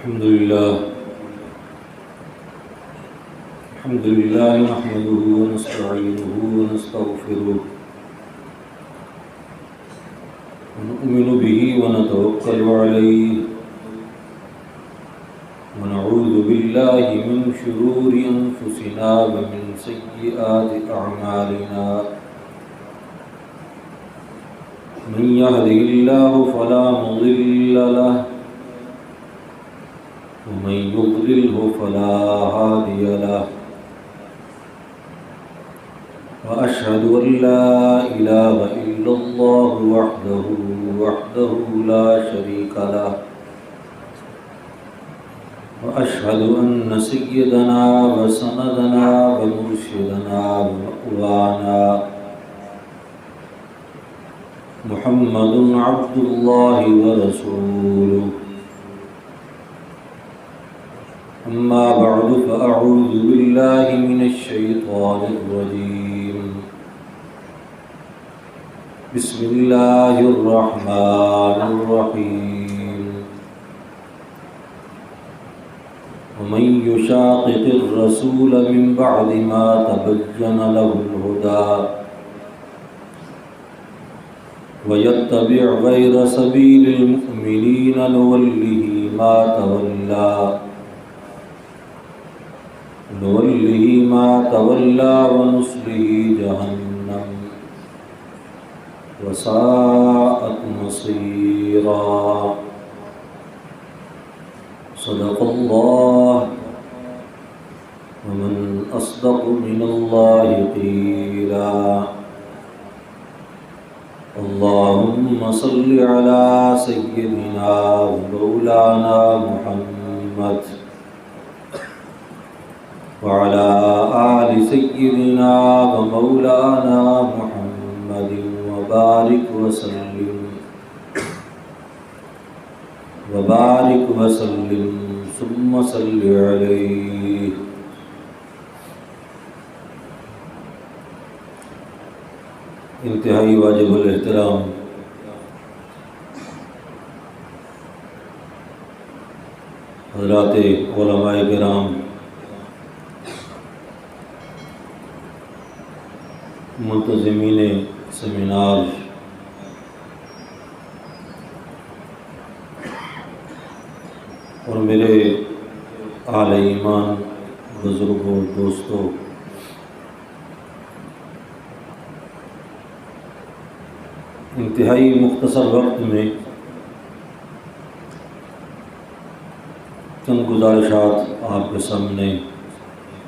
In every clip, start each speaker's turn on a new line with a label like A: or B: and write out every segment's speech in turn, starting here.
A: الحمد لله نحمده ونستعينه ونستغفره ونؤمن به ونتوكل عليه ونعوذ بالله من شرور أنفسنا ومن سيئات أعمالنا من يهده الله فلا مضل له ومن يضلله فلا هادي له وأشهد أن لا إله إلا الله وحده لا شريك له وأشهد أن سيدنا وسندنا ومرشدنا ومأوانا محمد عبد الله ورسوله أما بعد فأعوذ بالله من الشيطان الرجيم بسم الله الرحمن الرحيم ومن يشاقق الرسول من بعد ما تبين له الهدى ويتبع غير سبيل المؤمنين نوله ما تولى ونصله جهنم وساءت مصيرا صدق الله ومن أصدق من الله قيلا اللهم صل على سيدنا ومولانا محمد وعلى آل سيدنا ومولانا محمد وبارك وسلم ثم صل عليه. انتہائی واجب الاحترام حضرات علماء کرام، منتظمین سیمینار، اور میرے اہل ایمان بزرگوں، دوستوں، انتہائی مختصر وقت میں چند گزارشات آپ کے سامنے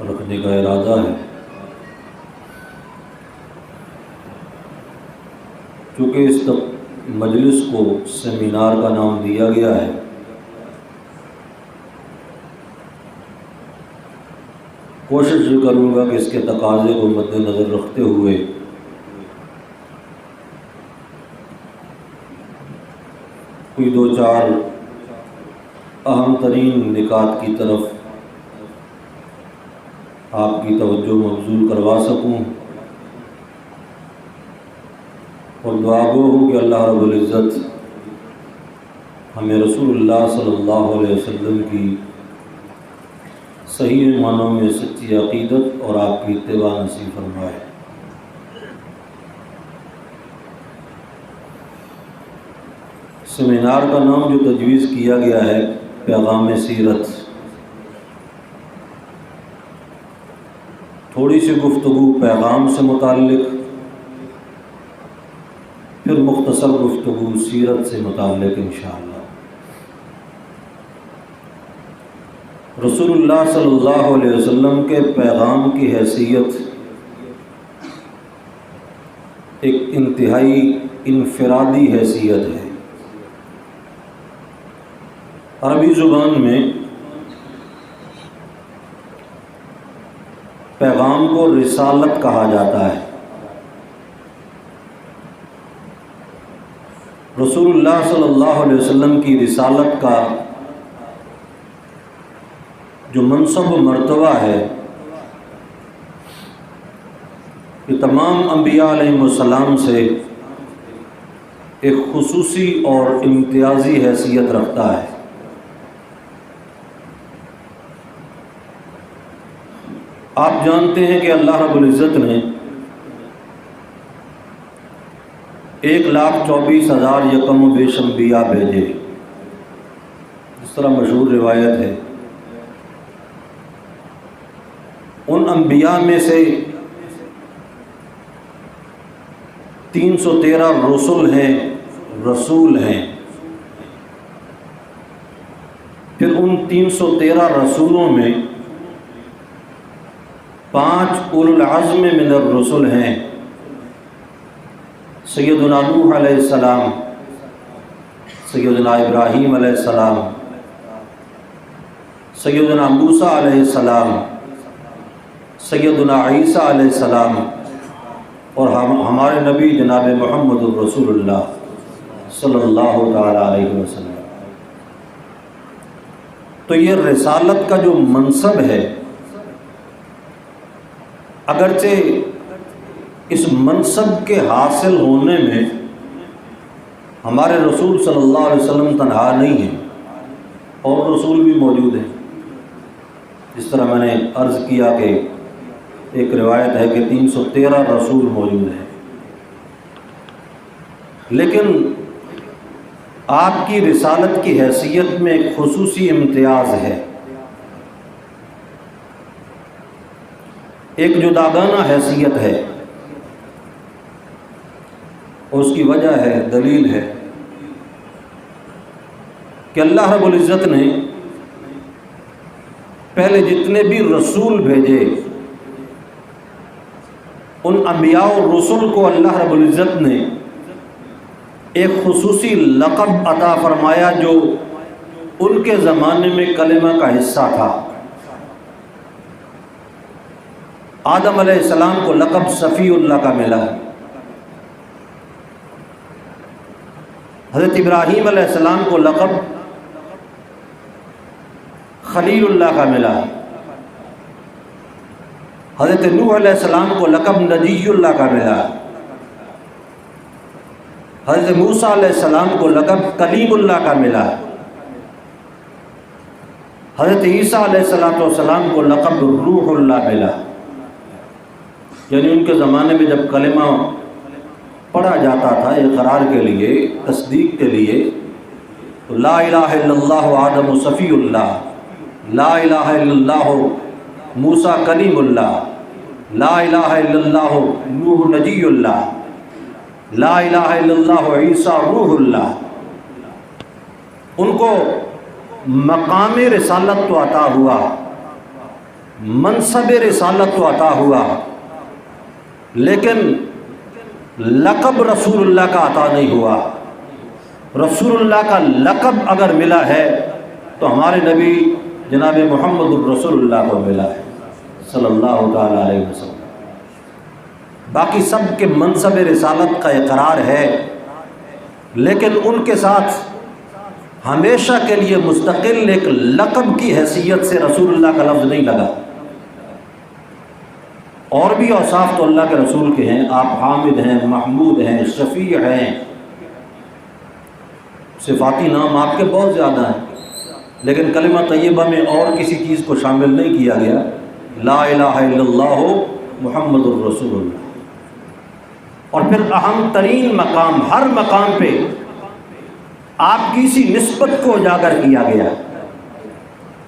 A: رکھنے کا ارادہ ہے. چونکہ اس مجلس کو سیمینار کا نام دیا گیا ہے، کوشش یہ کروں گا کہ اس کے تقاضے کو مد نظر رکھتے ہوئے کوئی دو چار اہم ترین نکات کی طرف آپ کی توجہ مبذول کروا سکوں، اور دعا گو ہوں کہ اللہ رب العزت ہمیں رسول اللہ صلی اللہ علیہ وسلم کی صحیح معنوں میں سچی عقیدت اور آپ کی اتباع نصیب فرمائے. سیمینار کا نام جو تجویز کیا گیا ہے پیغام سیرت، تھوڑی سی گفتگو پیغام سے متعلق، پھر مختصر گفتگو سیرت سے متعلق انشاءاللہ. رسول اللہ صلی اللہ علیہ وسلم کے پیغام کی حیثیت ایک انتہائی انفرادی حیثیت ہے. عربی زبان میں پیغام کو رسالت کہا جاتا ہے. رسول اللہ صلی اللہ علیہ وسلم کی رسالت کا جو منصب و مرتبہ ہے، یہ تمام انبیاء علیہ السلام سے ایک خصوصی اور امتیازی حیثیت رکھتا ہے. آپ جانتے ہیں کہ اللہ رب العزت نے 1,24,000 یکم و بیش انبیاء بھیجے، اس طرح مشہور روایت ہے۔ ان انبیاء میں سے 313 رسول ہیں، پھر ان 313 رسولوں میں 5 اولو العزم من الرسل ہیں، سیدنا نوح علیہ السلام، سیدنا ابراہیم علیہ السلام، سیدنا موسیٰ علیہ السلام، سیدنا عیسیٰ علیہ السلام، اور ہمارے نبی جناب محمد الرسول اللہ صلی اللہ تعالیٰ علیہ وسلم۔ تو یہ رسالت کا جو منصب ہے، اگرچہ اس منصب کے حاصل ہونے میں ہمارے رسول صلی اللہ علیہ وسلم تنہا نہیں ہیں، اور رسول بھی موجود ہیں۔ جس طرح میں نے عرض کیا کہ ایک روایت ہے کہ 313 رسول موجود ہیں، لیکن آپ کی رسالت کی حیثیت میں ایک خصوصی امتیاز ہے، ایک جداگانہ حیثیت ہے، اور اس کی وجہ ہے، دلیل ہے کہ اللہ رب العزت نے پہلے جتنے بھی رسول بھیجے، ان انبیاء اور رسول کو اللہ رب العزت نے ایک خصوصی لقب عطا فرمایا جو ان کے زمانے میں کلمہ کا حصہ تھا۔ آدم علیہ السلام کو لقب صفی اللہ کا ملا، حضرت ابراہیم علیہ السلام کو لقب خلیل اللہ کا ملا، حضرت نوح علیہ السلام کو لقب نجی اللہ کا ملا، حضرت موسیٰ علیہ السلام کو لقب کلیم اللہ کا ملا، حضرت عیسیٰ علیہ السلام کو لقب روح اللہ ملا۔ یعنی ان کے زمانے میں جب کلمہ پڑھا جاتا تھا اقرار کے لیے، تصدیق کے لیے، تو لا الہ الا اللہ آدم صفی اللہ، لا الہ الا اللہ موسیٰ کلیم اللہ، لا الہ الا اللہ نوح نجی اللہ، لا الہ الا اللہ عیسیٰ روح اللہ۔ ان کو مقام رسالت تو عطا ہوا، منصب رسالت تو عطا ہوا، لیکن لقب رسول اللہ کا عطا نہیں ہوا۔ رسول اللہ کا لقب اگر ملا ہے تو ہمارے نبی جناب محمد الرسول اللہ کو ملا ہے صلی اللہ تعالیٰ علیہ وسلم۔ باقی سب کے منصب رسالت کا اقرار ہے، لیکن ان کے ساتھ ہمیشہ کے لیے مستقل ایک لقب کی حیثیت سے رسول اللہ کا لفظ نہیں لگا۔ اور بھی اوصاف تو اللہ کے رسول کے ہیں، آپ حامد ہیں، محمود ہیں، شفیع ہیں، صفاتی نام آپ کے بہت زیادہ ہیں، لیکن کلمہ طیبہ میں اور کسی چیز کو شامل نہیں کیا گیا۔ لا الہ الا اللہ محمد الرسول اللہ۔ اور پھر اہم ترین مقام، ہر مقام پہ آپ کی اسی نسبت کو اجاگر کیا گیا۔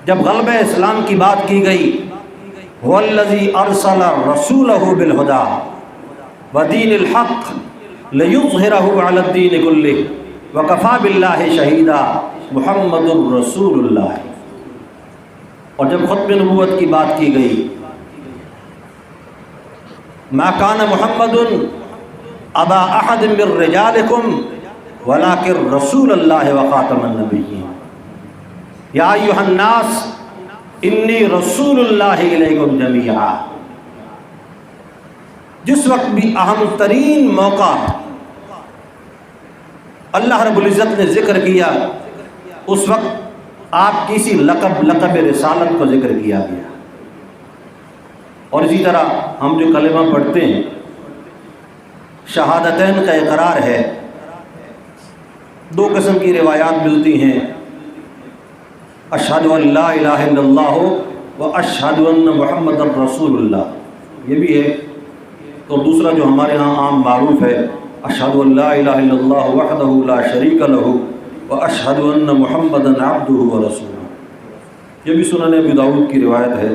A: جب غلبہ اسلام کی بات کی گئی، هو الذی ارسل رسولہ بالہدی ودین الحق لیظہرہ علی الدین کلہ وکفی باللہ شہیدا محمد الرسول اللہ۔ اور جب ختم نبوت کی بات کی گئی، ما کان محمد ابا احد من رجالکم ولکن رسول اللہ وخاتم النبیین، یا ایھا الناس انی رسول اللہ علیکم جمیعا۔ جس وقت بھی اہم ترین موقع اللہ رب العزت نے ذکر کیا، اس وقت آپ کی اسی لقب رسالت کو ذکر کیا گیا۔ اور اسی طرح ہم جو کلمہ پڑھتے ہیں، شہادتین کا اقرار ہے، دو قسم کی روایات ملتی ہیں، اشہد ان لا الہ الا اللہ واشہد ان محمد رسول اللہ، یہ بھی ہے۔ تو دوسرا جو ہمارے ہاں عام معروف ہے، اشہد ان لا الہ الا اللہ وحدہ لا شریک لہ واشہد ان محمدا عبدہ ورسولہ، یہ بھی سنن ابی داؤد کی روایت ہے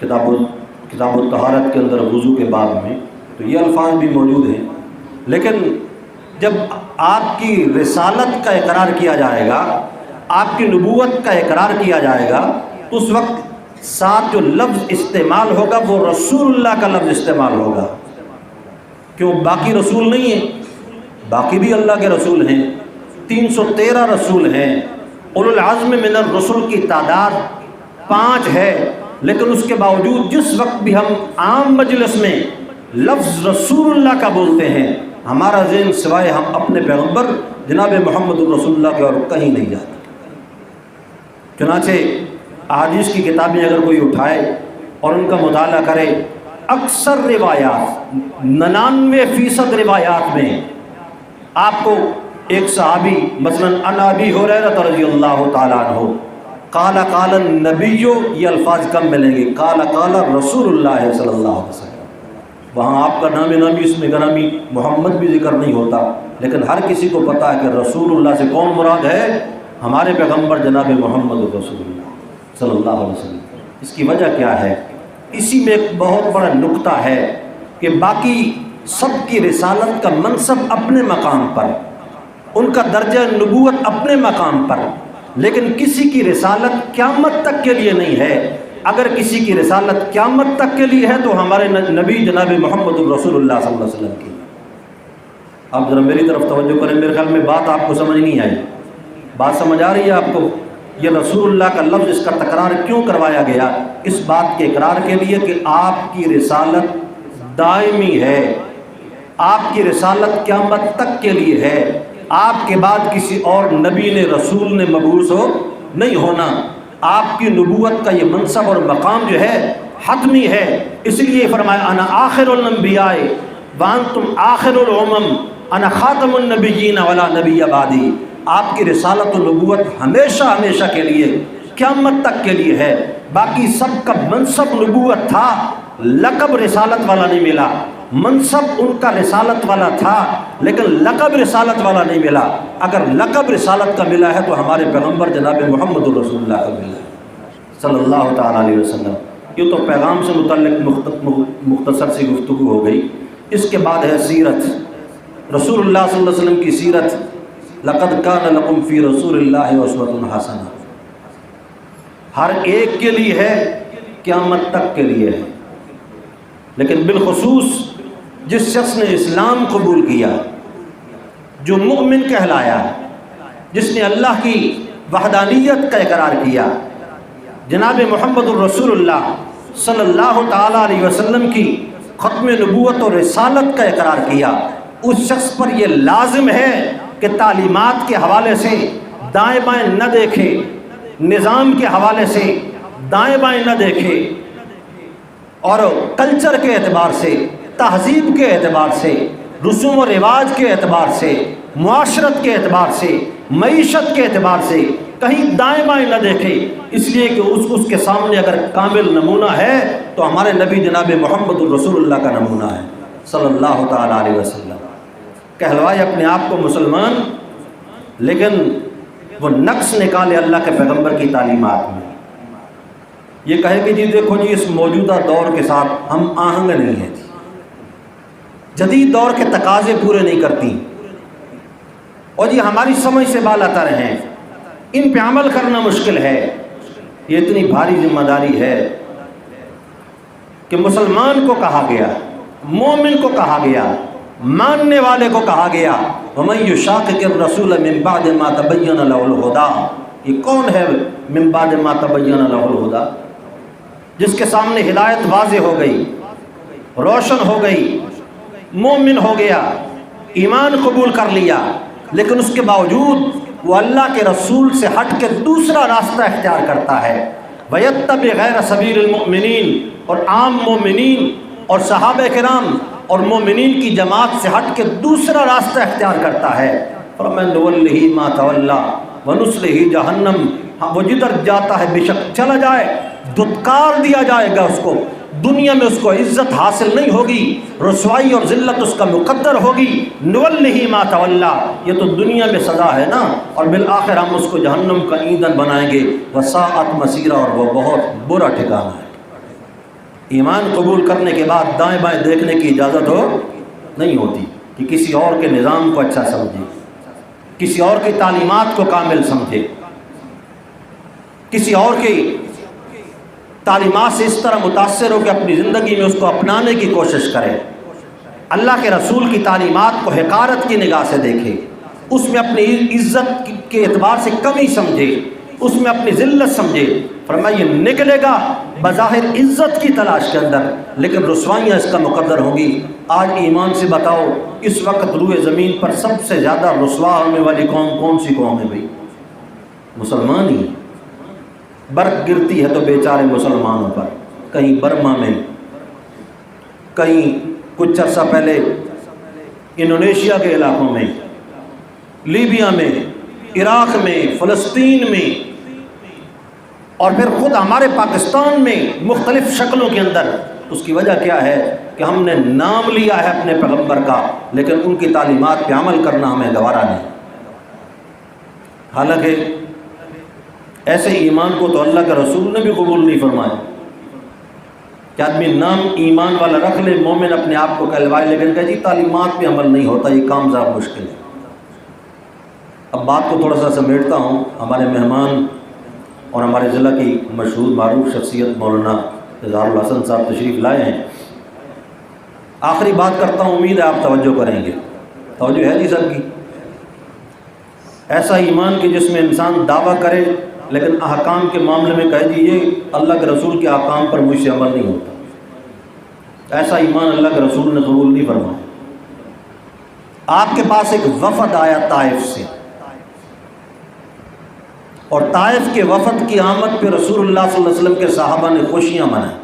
A: کتاب الطہارت کے اندر وضو کے باب میں، تو یہ الفاظ بھی موجود ہیں۔ لیکن جب آپ کی رسالت کا اقرار کیا جائے گا، آپ کی نبوت کا اقرار کیا جائے گا، تو اس وقت ساتھ جو لفظ استعمال ہوگا وہ رسول اللہ کا لفظ استعمال ہوگا۔ کیوں؟ باقی رسول نہیں ہیں، باقی بھی اللہ کے رسول ہیں، 313 رسول ہیں، اولو العزم من الرسل کی تعداد 5 ہے، لیکن اس کے باوجود جس وقت بھی ہم عام مجلس میں لفظ رسول اللہ کا بولتے ہیں، ہمارا ذہن سوائے ہم اپنے پیغمبر جناب محمد رسول اللہ کے اور کہیں نہیں جاتا۔ چنانچہ احادیث کی کتابیں اگر کوئی اٹھائے اور ان کا مطالعہ کرے، اکثر روایات 99% روایات میں آپ کو ایک صحابی مثلاً عن ابی ہریرہ رضی اللہ تعالیٰ عنہ قال قال النبی، یہ الفاظ کم ملیں گے، قال قال رسول اللہ صلی اللہ علیہ وسلم، وہاں آپ کا نام نامی اس میں گرامی محمد بھی ذکر نہیں ہوتا، لیکن ہر کسی کو پتہ ہے کہ رسول اللہ سے کون مراد ہے؟ ہمارے پیغمبر جناب محمد رسول اللہ صلی اللہ علیہ وسلم۔ اس کی وجہ کیا ہے؟ اسی میں ایک بہت بڑا نقطہ ہے کہ باقی سب کی رسالت کا منصب اپنے مقام پر، ان کا درجہ نبوت اپنے مقام پر، لیکن کسی کی رسالت قیامت تک کے لیے نہیں ہے۔ اگر کسی کی رسالت قیامت تک کے لیے ہے تو ہمارے نبی جناب محمد رسول اللہ صلی اللہ علیہ وسلم کی۔ آپ ذرا میری طرف توجہ کریں، میرے خیال میں بات آپ کو سمجھ نہیں آئی۔ بات سمجھ آ رہی ہے آپ کو؟ یہ رسول اللہ کا لفظ اس کا تکرار کیوں کروایا گیا؟ اس بات کے اقرار کے لیے کہ آپ کی رسالت دائمی ہے، آپ کی رسالت قیامت تک کے لیے ہے، آپ کے بعد کسی اور نبی نے رسول نے مبعوث ہو نہیں ہونا۔ آپ کی نبوت کا یہ منصب اور مقام جو ہے حتمی ہے، اس لیے فرمایا انا آخر الانبیاء وانتم آخر الامم انا خاتم النبیین ولا نبی بعدی۔ آپ کی رسالت و نبوت ہمیشہ ہمیشہ کے لیے قیامت تک کے لیے ہے۔ باقی سب کا منصب نبوت تھا، لقب رسالت والا نہیں ملا۔ منصب ان کا رسالت والا تھا لیکن لقب رسالت والا نہیں ملا۔ اگر لقب رسالت کا ملا ہے تو ہمارے پیغمبر جناب محمد رسول اللہ کا ملا ہے صلی اللہ تعالیٰ علیہ وسلم۔ یہ تو پیغام سے متعلق مختصر سی گفتگو ہو گئی۔ اس کے بعد ہے سیرت، رسول اللہ صلی اللہ علیہ وسلم کی سیرت۔ لقد کان لکم فی رسول اللہ اسوۃ حسنہ، ہر ایک کے لیے ہے، قیامت تک کے لیے ہے، لیکن بالخصوص جس شخص نے اسلام قبول کیا، جو مومن کہلایا، جس نے اللہ کی وحدانیت کا اقرار کیا، جناب محمد الرسول اللہ صلی اللہ تعالیٰ علیہ وسلم کی ختم نبوت اور رسالت کا اقرار کیا، اس شخص پر یہ لازم ہے کہ تعلیمات کے حوالے سے دائیں بائیں نہ دیکھے، نظام کے حوالے سے دائیں بائیں نہ دیکھے، اور کلچر کے اعتبار سے، تہذیب کے اعتبار سے، رسوم و رواج کے اعتبار سے، معاشرت کے اعتبار سے، معیشت کے اعتبار سے کہیں دائیں بائیں نہ دیکھے، اس لیے کہ اس کے سامنے اگر کامل نمونہ ہے تو ہمارے نبی جناب محمد الرسول اللہ کا نمونہ ہے صلی اللہ تعالیٰ علیہ وسلم۔ کہلوائے اپنے آپ کو مسلمان، لیکن وہ نقص نکالے اللہ کے پیغمبر کی تعلیمات میں، یہ کہے کہ جی دیکھو جی اس موجودہ دور کے ساتھ ہم آہنگ نہیں ہیں، جدید دور کے تقاضے پورے نہیں کرتی، اور یہ ہماری سمجھ سے بالا تر ہیں، ان پہ عمل کرنا مشکل ہے۔ یہ اتنی بھاری ذمہ داری ہے کہ مسلمان کو کہا گیا، مومن کو کہا گیا، ماننے والے کو کہا گیا وَمَن يُشَاقِقِ الرَّسُولَ مِن بَعْدِ مَا تَبَيَّنَ لَهُ الْهُدَىٰ، یہ کون ہے من بعد ما تبین لہ الہدیٰ؟ جس کے سامنے ہدایت واضح ہو گئی، روشن ہو گئی، مومن ہو گیا، ایمان قبول کر لیا، لیکن اس کے باوجود وہ اللہ کے رسول سے ہٹ کے دوسرا راستہ اختیار کرتا ہے، وَيَتَّبِعْ غَيْرَ سَبِيلِ الْمُؤْمِنِينَ، اور عام مومنین اور صحابہ کرام اور مومنین کی جماعت سے ہٹ کے دوسرا راستہ اختیار کرتا ہے، فَمَن نُوَلِّهِ مَا تَوَلَّىٰ وَنُصْلِهِ جَهَنَّمَ، وہ جدھر جاتا ہے بے شک چلا جائے، دھتکار دیا جائے گا اس کو، دنیا میں اس کو عزت حاصل نہیں ہوگی، رسوائی اور ذلت اس کا مقدر ہوگی۔ نولہ ما تولی، یہ تو دنیا میں سزا ہے نا، اور بالآخر ہم اس کو جہنم کا ایندھن بنائیں گے، وساءت مصیرا، اور وہ بہت برا ٹھکانہ ہے۔ ایمان قبول کرنے کے بعد دائیں بائیں دیکھنے کی اجازت نہیں ہوتی کہ کسی اور کے نظام کو اچھا سمجھے، کسی اور کی تعلیمات کو کامل سمجھے، کسی اور کی تعلیمات سے اس طرح متاثر ہو کہ اپنی زندگی میں اس کو اپنانے کی کوشش کرے، اللہ کے رسول کی تعلیمات کو حقارت کی نگاہ سے دیکھے، اس میں اپنی عزت کے اعتبار سے کمی سمجھے، اس میں اپنی ذلت سمجھے۔ فرمایا یہ نکلے گا بظاہر عزت کی تلاش کے اندر، لیکن رسوائیاں اس کا مقدر ہوں گی۔ آج ایمان سے بتاؤ، اس وقت روئے زمین پر سب سے زیادہ رسوا ہونے والی قوم کون سی قوم ہے بھائی؟ مسلمان ہی۔ برق گرتی ہے تو بیچارے مسلمانوں پر، کہیں برما میں، کہیں کچھ عرصہ پہلے انڈونیشیا کے علاقوں میں، لیبیا میں، عراق میں، فلسطین میں، اور پھر خود ہمارے پاکستان میں مختلف شکلوں کے اندر۔ اس کی وجہ کیا ہے کہ ہم نے نام لیا ہے اپنے پیغمبر کا، لیکن ان کی تعلیمات پہ عمل کرنا ہمیں گوارا نہیں۔ حالانکہ ایسے ایمان کو تو اللہ کے رسول نے بھی قبول نہیں فرمایا کہ آدمی نام ایمان والا رکھ لے، مومن اپنے آپ کو کہلوائے، لیکن کہ جی تعلیمات پہ عمل نہیں ہوتا، یہ کام ذرا مشکل ہے۔ اب بات کو تھوڑا سا سمیٹتا ہوں۔ ہمارے مہمان اور ہمارے ضلع کی مشہور معروف شخصیت مولانا اظہار الحسن صاحب تشریف لائے ہیں۔ آخری بات کرتا ہوں، امید ہے آپ توجہ کریں گے۔ توجہ ہے جی سب کی؟ ایسا ایمان کہ جس میں انسان دعویٰ کرے لیکن احکام کے معاملے میں کہے جی یہ اللہ کے رسول کے احکام پر مجھ سے عمل نہیں ہوتا، ایسا ایمان اللہ کے رسول نے قبول نہیں فرمایا۔ آپ کے پاس ایک وفد آیا طائف سے، اور طائف کے وفد کی آمد پہ رسول اللہ صلی اللہ علیہ وسلم کے صحابہ نے خوشیاں منائیں۔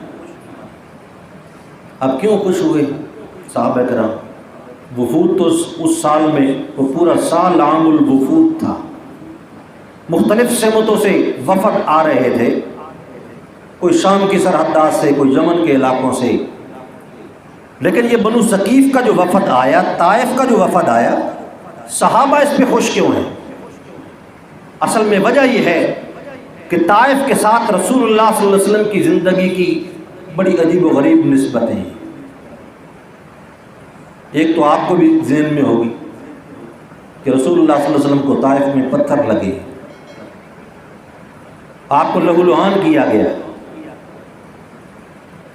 A: اب کیوں خوش ہوئے صحابہ کرام؟ وفود تو اس سال میں وہ پورا سال عام الوفود تھا، مختلف سمتوں سے وفد آ رہے تھے، کوئی شام کی سرحدات سے، کوئی یمن کے علاقوں سے، لیکن یہ بنو ثقیف کا جو وفد آیا، طائف کا جو وفد آیا، صحابہ اس پہ خوش کیوں ہیں؟ اصل میں وجہ یہ ہے کہ طائف کے ساتھ رسول اللہ صلی اللہ علیہ وسلم کی زندگی کی بڑی عجیب و غریب نسبتیں ہیں۔ ایک تو آپ کو بھی ذہن میں ہوگی کہ رسول اللہ صلی اللہ علیہ وسلم کو طائف میں پتھر لگے، آپ کو لہو لہان کیا گیا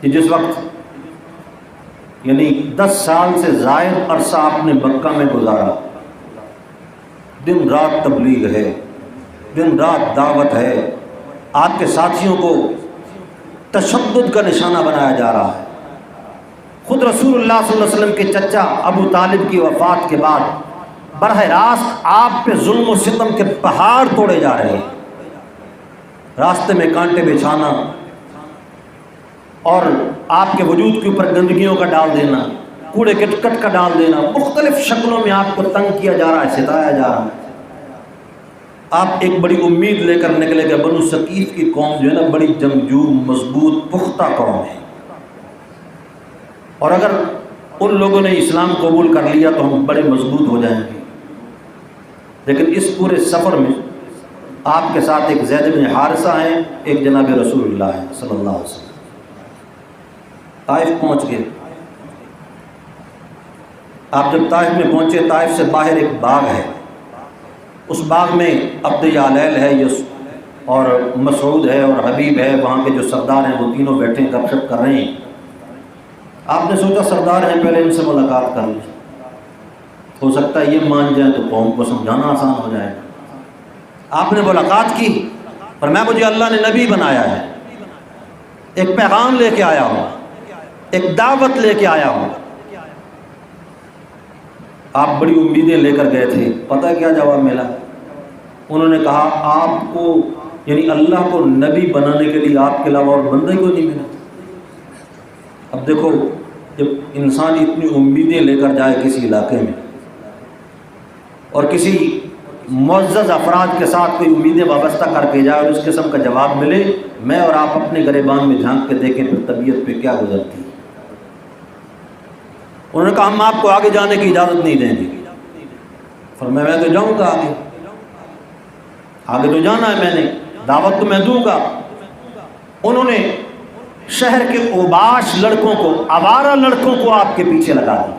A: کہ جس وقت یعنی 10 سال سے زائد عرصہ آپ نے مکہ میں گزارا، دن رات تبلیغ ہے، دن رات دعوت ہے، آپ کے ساتھیوں کو تشدد کا نشانہ بنایا جا رہا ہے۔ خود رسول اللہ صلی اللہ علیہ وسلم کے چچا ابو طالب کی وفات کے بعد براہ راست آپ پہ ظلم و ستم کے پہاڑ توڑے جا رہے ہیں، راستے میں کانٹے بچھانا اور آپ کے وجود کے اوپر گندگیوں کا ڈال دینا، کوڑے کٹ کا ڈال دینا، مختلف شکلوں میں آپ کو تنگ کیا جا رہا ہے، ستایا جا رہا ہے۔ آپ ایک بڑی امید لے کر نکلے کہ بنو ثقیف کی قوم جو ہے نا بڑی جنگجو مضبوط پختہ قوم ہے، اور اگر ان لوگوں نے اسلام قبول کر لیا تو ہم بڑے مضبوط ہو جائیں گے۔ لیکن اس پورے سفر میں آپ کے ساتھ ایک زید بن حارثہ ہیں، ایک جناب رسول اللہ ہے صلی اللہ علیہ وسلم۔ طائف پہنچ گئے۔ آپ جب طائف میں پہنچے، طائف سے باہر ایک باغ ہے، اس باغ میں عبد یعلیل ہے اور مسعود ہے اور حبیب ہے، وہاں کے جو سردار ہیں وہ تینوں بیٹھے گپ شپ کر رہے ہیں۔ آپ نے سوچا سردار ہیں، پہلے ان سے ملاقات کر لی، ہو سکتا ہے یہ مان جائیں تو قوم کو سمجھانا آسان ہو جائے گا۔ آپ نے ملاقات کی، پر میں مجھے اللہ نے نبی بنایا ہے، ایک پیغام لے کے آیا ہوں، ایک دعوت لے کے آیا ہوں۔ آپ بڑی امیدیں لے کر گئے تھے، پتہ کیا جواب ملا؟ انہوں نے کہا آپ کو یعنی اللہ کو نبی بنانے کے لیے آپ کے علاوہ اور بندہ ہی کوئی نہیں ملا۔ اب دیکھو، جب انسان اتنی امیدیں لے کر جائے کسی علاقے میں اور کسی معزز افراد کے ساتھ کوئی امیدیں وابستہ کر کے جائے اور اس قسم کا جواب ملے، میں اور آپ اپنے گریبان میں جھانک کے دیکھیں پھر طبیعت پہ کیا گزرتی ہے۔ انہوں نے کہا ہم آپ کو آگے جانے کی اجازت نہیں دیں گے۔ فرمایا میں تو جاؤں گا آگے تو جانا ہے، میں نے دعوت تو میں دوں گا۔ انہوں نے شہر کے اوباش لڑکوں کو، آوارہ لڑکوں کو آپ کے پیچھے لگا دیا،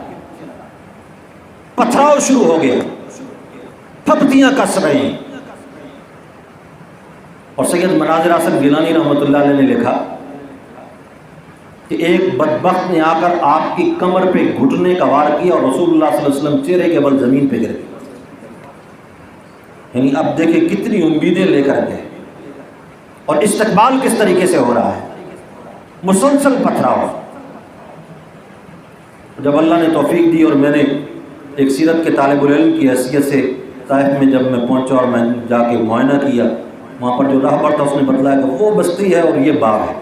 A: پتھراؤ شروع ہو گیا، پھپتیاں کس رہے ہیں۔ اور سید مناظر حسن گیلانی رحمۃ اللہ علیہ نے لکھا کہ ایک بدبخت نے آ کر آپ کی کمر پہ گھٹنے کا وار کیا اور رسول اللہ صلی اللہ علیہ وسلم چہرے کے بل زمین پہ گر گئے۔ یعنی اب دیکھیں کتنی امیدیں لے کر گئے اور استقبال کس طریقے سے ہو رہا ہے، مسلسل پتھراؤ۔ جب اللہ نے توفیق دی اور میں نے ایک سیرت کے طالب العلم کی حیثیت سے طائف میں جب میں پہنچا اور میں جا کے معائنہ کیا، وہاں پر جو راہبر تھا اس نے بتلایا کہ وہ بستی ہے اور یہ باغ ہے،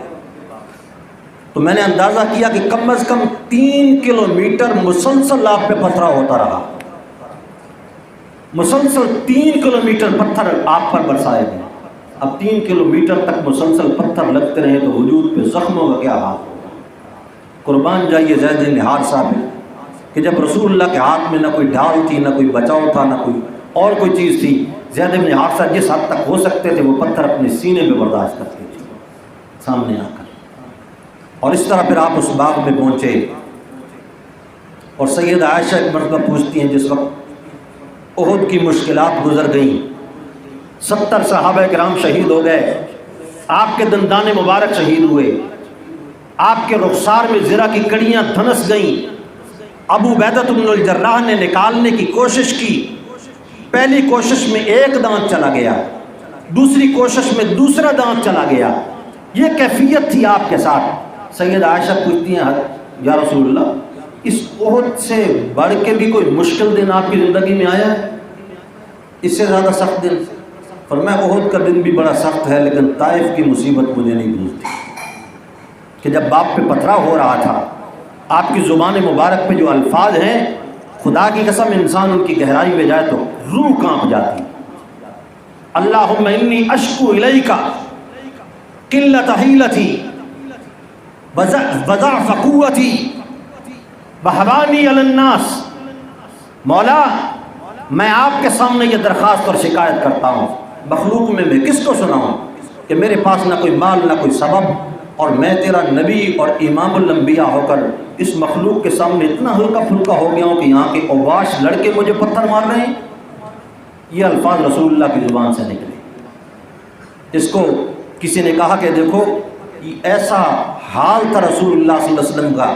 A: تو میں نے اندازہ کیا کہ کم از کم 3 کلومیٹر مسلسل آپ پہ پتھرا ہوتا رہا، مسلسل 3 کلومیٹر پتھر آپ پر برسائے گئے۔ اب 3 کلومیٹر تک مسلسل پتھر لگتے رہے تو وجود پہ زخموں کا کیا حال ہوگا۔ قربان جائیے زید نہار صاحب کہ جب رسول اللہ کے ہاتھ میں نہ کوئی ڈھال تھی، نہ کوئی بچاؤ تھا، نہ کوئی اور کوئی چیز تھی، زید بن حارثہ جس حد تک ہو سکتے تھے وہ پتھر اپنے سینے پہ برداشت کرتے تھے سامنے آ کر۔ اور اس طرح پھر آپ اس باغ میں پہنچے اور سید عائشہ ایک مرتبہ پوچھتی ہیں جس وقت احد کی مشکلات گزر گئیں، 70 صحابہ کرام شہید ہو گئے، آپ کے دندان مبارک شہید ہوئے، آپ کے رخسار میں زرہ کی کڑیاں دھنس گئیں، ابو عبیدہ بن الجراح نے نکالنے کی کوشش کی، پہلی کوشش میں ایک دانت چلا گیا، دوسری کوشش میں دوسرا دانت چلا گیا، یہ کیفیت تھی آپ کے ساتھ۔ سید عائشہ پوچھتی ہیں یا رسول اللہ اس احد سے بڑھ کے بھی کوئی مشکل دن آپ کی زندگی میں آیا ہے، اس سے زیادہ سخت دن؟ فرمایا احد کا دن بھی بڑا سخت ہے لیکن طائف کی مصیبت مجھے نہیں بھولتی کہ جب باپ پہ پتھرا ہو رہا تھا، آپ کی زبان مبارک پہ جو الفاظ ہیں خدا کی قسم انسان ان کی گہرائی میں جائے تو روح کانپ جاتی۔ اللہم انی اشکو الیک قلت حیلتی وضعف قوتی وہوانی علی الناس۔ مولا میں آپ کے سامنے یہ درخواست اور شکایت کرتا ہوں، مخلوق میں کس کو سناؤں کہ میرے پاس نہ کوئی مال نہ کوئی سبب، اور میں تیرا نبی اور امام الانبیاء ہو کر اس مخلوق کے سامنے اتنا ہلکا پھلکا ہو گیا ہوں کہ یہاں کے اوباش لڑکے مجھے پتھر مار رہے ہیں۔ یہ الفاظ رسول اللہ کی زبان سے نکلے۔ اس کو کسی نے کہا کہ دیکھو ایسا حال تھا رسول اللہ صلی اللہ علیہ وسلم کا